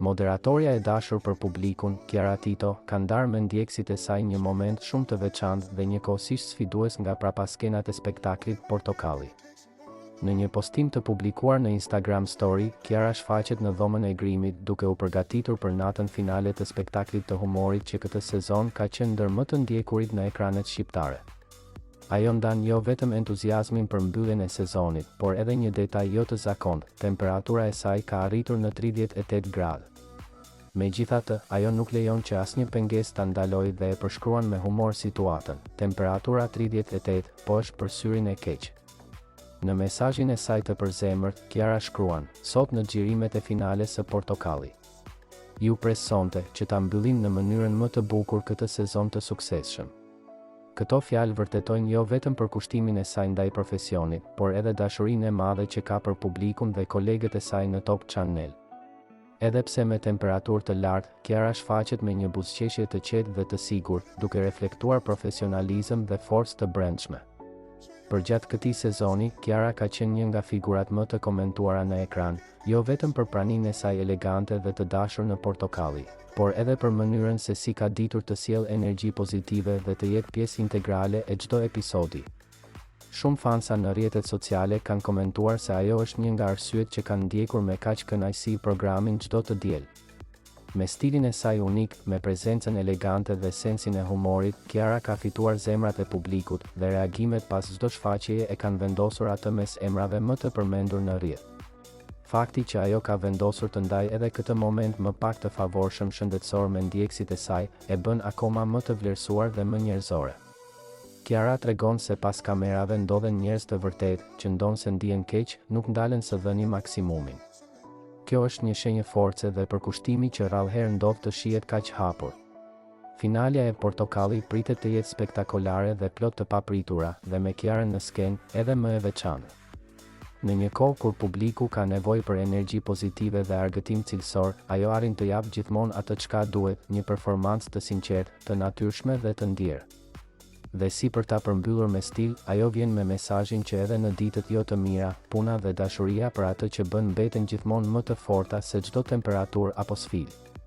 Moderatoria e dashur për publikun, Chiara Tito, ka ndarë me ndjekësit e saj një moment shumë të veçantë dhe njëkohësisht sfidues nga prapaskenat e spektaklit Portokalli. Në një postim të publikuar në Instagram Story, Chiara shfaqet në dhomën e grimit duke u përgatitur për natën finale të spektaklit të humorit që këtë sezon ka qenë ndër më të ndjekurit në ekranet shqiptare. Ajo ndan jo vetëm entuziazmin për mbylljen e sezonit, por edhe një detaj jo të zakontë, temperatura e saj ka arritur në 38 gradë. Megjithatë, ajo nuk lejon që asnjë pengesë ta ndalojë dhe e përshkruan me humor situatën. Temperatura 38, po është për syrin e keq. Në mesazhin e saj të përzemërt, Chiara shkruan: "Sot në xhirimet e finales së Portokalli. Ju presonte që ta mbyllim në mënyrën më të bukur këtë sezon të suksesshëm." Këto fjalë vërtetojnë jo vetëm përkushtimin e saj ndaj profesionit, por edhe dashurinë e madhe që ka për publikun dhe kolegët e saj në Top Channel. Edhe pse me temperaturë të lartë, Chiara shfaqet me një buzëqeshje të qetë dhe të sigurt, duke reflektuar profesionalizëm dhe forcë të brendshme. Përgjatë këtij sezoni, Chiara ka qenë një nga figurat më të komentuara në ekran, jo vetëm për praninë e saj elegante dhe të dashur në Portokalli, por edhe për mënyrën se si ka ditur të sjellë energji pozitive dhe të jetë pjesë integrale e çdo episodi. Shumë fansa në rrjetet sociale kanë komentuar se ajo është një nga arsyet që kanë ndjekur me kaq kënaqësi programin çdo të diel. Me stilin e saj unik, me prezencën elegante dhe sensin e humorit, Chiara ka fituar zemrat e publikut dhe reagimet pas çdo shfaqjeje e kanë vendosur atë mes emrave më të përmendur në rrjet. Fakti që ajo ka vendosur të ndajë edhe këtë moment më pak të favorshëm shëndetësor me ndjekësit e saj, e bën akoma më të vlerësuar dhe më njerëzore. Chiara tregon se pas kamerave ndodhen njerëz të vërtetë që ndonse ndihen keq, nuk ndalen së dhëni maksimumin. Kjo është një shenjë force dhe përkushtimi që rrallëherë ndodh të shihet kaq hapur. Finalja e Portokalli pritet të jetë spektakolare dhe plot të papritura, dhe me Chiarën në skenë, edhe më e veçantë. Në një kohë kur publiku ka nevojë për energji pozitive dhe argëtim cilësor, ajo arrin të japë gjithmonë atë çka duhet, një performancë të sinqertë, të natyrshme dhe të ndjerë. Dhe si për ta përmbyllur me stil, ajo vjen me mesazhin që edhe në ditët jo të mira, puna dhe dashuria për atë që bën mbeten gjithmonë më të forta se çdo temperaturë apo sfidë.